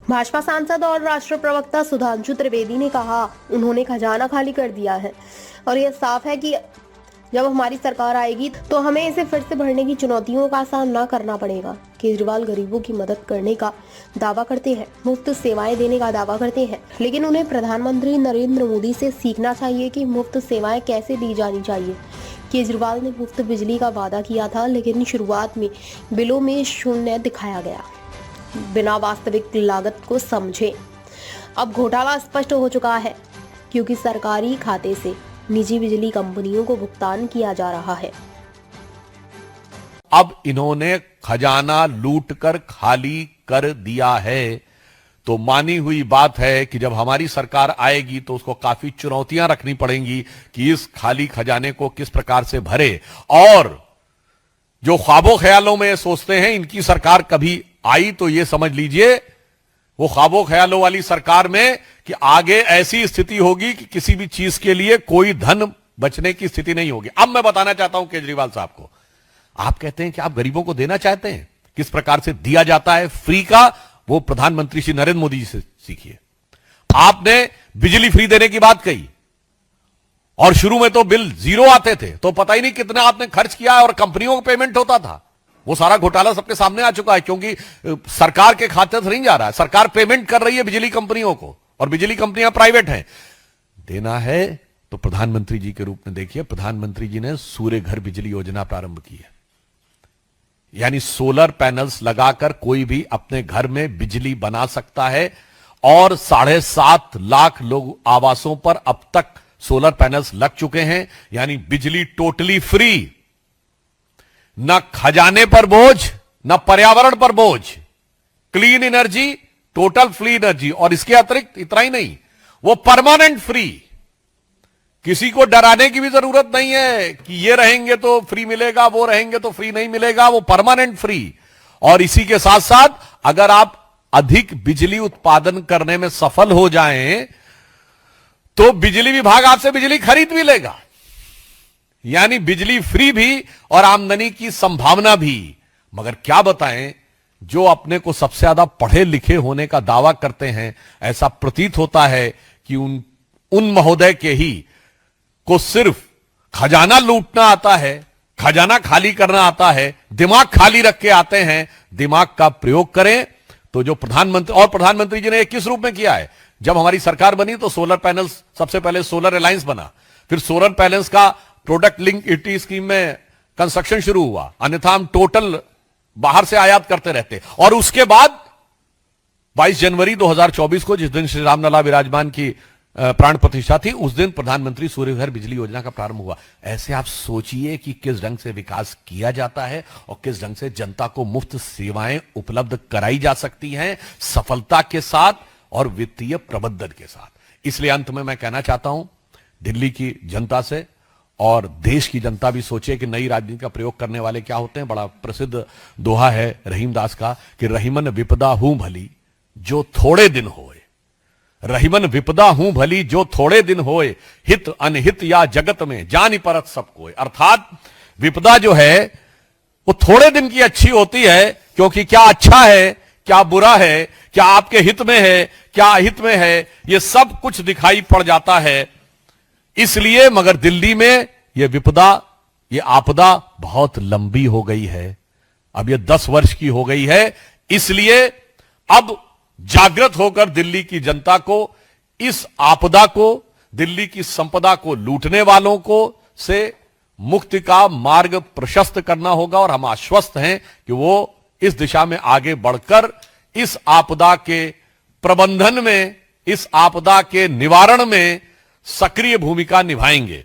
भाजपा सांसद और राष्ट्रीय प्रवक्ता सुधांशु त्रिवेदी ने कहा, उन्होंने खजाना खाली कर दिया है और यह साफ है कि जब हमारी सरकार आएगी तो हमें इसे फिर से भरने की चुनौतियों का सामना करना पड़ेगा। केजरीवाल गरीबों की मदद करने का दावा करते हैं, मुफ्त सेवाएं देने का दावा करते हैं, लेकिन उन्हें प्रधानमंत्री नरेंद्र मोदी से सीखना चाहिए कि मुफ्त सेवाएं कैसे दी जानी चाहिए। केजरीवाल ने मुफ्त बिजली का वादा किया था, लेकिन शुरुआत में बिलों में शून्य दिखाया गया। बिना वास्तविक लागत को समझे। अब घोटाला स्पष्ट हो चुका है, क्योंकि सरकारी खाते से निजी बिजली कंपनियों को भुगतान किया जा रहा है। अब इन्होंने खजाना लूटकर खाली कर दिया है, तो मानी हुई बात है कि जब हमारी सरकार आएगी तो उसको काफी चुनौतियां रखनी पड़ेंगी कि इस खाली खजाने को किस प्रकार से भरे। और जो ख्वाबों ख्यालों में सोचते हैं इनकी सरकार कभी आई तो ये समझ लीजिए वो ख्वाबों ख्यालों वाली सरकार में कि आगे ऐसी स्थिति होगी कि किसी भी चीज के लिए कोई धन बचने की स्थिति नहीं होगी। अब मैं बताना चाहता हूं केजरीवाल साहब को, आप कहते हैं कि आप गरीबों को देना चाहते हैं, किस प्रकार से दिया जाता है फ्री का, वो प्रधानमंत्री श्री नरेंद्र मोदी जी से सीखिए। आपने बिजली फ्री देने की बात कही और शुरू में तो बिल 0 आते थे, तो पता ही नहीं कितना आपने खर्च किया और कंपनियों को पेमेंट होता था। वो सारा घोटाला सबके सामने आ चुका है, क्योंकि सरकार के खाते से नहीं जा रहा है, सरकार पेमेंट कर रही है बिजली कंपनियों को, और बिजली कंपनियां प्राइवेट हैं। देना है तो प्रधानमंत्री जी के रूप में देखिए, प्रधानमंत्री जी ने सूर्य घर बिजली योजना प्रारंभ की है, यानी सोलर पैनल्स लगाकर कोई भी अपने घर में बिजली बना सकता है। और 7.5 लाख लोग आवासों पर अब तक सोलर पैनल्स लग चुके हैं, यानी बिजली टोटली फ्री। न खजाने पर बोझ, न पर्यावरण पर बोझ, clean energy, total free energy. और इसके अतिरिक्त इतना ही नहीं, वो परमानेंट फ्री। किसी को डराने की भी जरूरत नहीं है कि ये रहेंगे तो फ्री मिलेगा, वो रहेंगे तो फ्री नहीं मिलेगा, वो परमानेंट फ्री। और इसी के साथ साथ अगर आप अधिक बिजली उत्पादन करने में सफल हो जाएं तो बिजली विभाग आपसे बिजली खरीद भी लेगा, यानी बिजली फ्री भी और आमदनी की संभावना भी। मगर क्या बताएं, जो अपने को सबसे ज्यादा पढ़े लिखे होने का दावा करते हैं, ऐसा प्रतीत होता है कि उन महोदय के ही को सिर्फ खजाना लूटना आता है, खजाना खाली करना आता है, दिमाग खाली रख के आते हैं। दिमाग का प्रयोग करें तो जो प्रधानमंत्री जी ने किस रूप में किया है, जब हमारी सरकार बनी तो सोलर पैनल्स, सबसे पहले सोलर अलायंस बना, फिर सोलर पैनल्स का प्रोडक्ट लिंक ईटी स्कीम में कंस्ट्रक्शन शुरू हुआ, अन्यथा हम टोटल बाहर से आयात करते रहते। और उसके बाद 22 जनवरी 2024 को, जिस दिन श्री रामलला विराजमान की प्राण प्रतिष्ठा थी, उस दिन प्रधानमंत्री सूर्य घर बिजली योजना का प्रारंभ हुआ। ऐसे आप सोचिए कि किस ढंग से विकास किया जाता है और किस ढंग से जनता को मुफ्त सेवाएं उपलब्ध कराई जा सकती हैं, सफलता के साथ और वित्तीय प्रबंधन के साथ। इसलिए अंत में मैं कहना चाहता हूं दिल्ली की जनता से, और देश की जनता भी सोचे कि नई राजनीति का प्रयोग करने वाले क्या होते हैं। बड़ा प्रसिद्ध दोहा है रहीमदास का कि रहीमन विपदा हूं भली जो थोड़े दिन होए, रहीमन विपदा हूं भली जो थोड़े दिन होए, हित अनहित या जगत में जानि परत सब कोय। अर्थात विपदा जो है वो थोड़े दिन की अच्छी होती है, क्योंकि क्या अच्छा है, क्या बुरा है, क्या आपके हित में है, क्या अहित में है, ये सब कुछ दिखाई पड़ जाता है। इसलिए मगर दिल्ली में यह विपदा, यह आपदा बहुत लंबी हो गई है, अब यह 10 वर्ष की हो गई है। इसलिए अब जागृत होकर दिल्ली की जनता को इस आपदा को, दिल्ली की संपदा को लूटने वालों को से मुक्ति का मार्ग प्रशस्त करना होगा। और हम आश्वस्त हैं कि वो इस दिशा में आगे बढ़कर इस आपदा के प्रबंधन में, इस आपदा के निवारण में सक्रिय भूमिका निभाएंगे।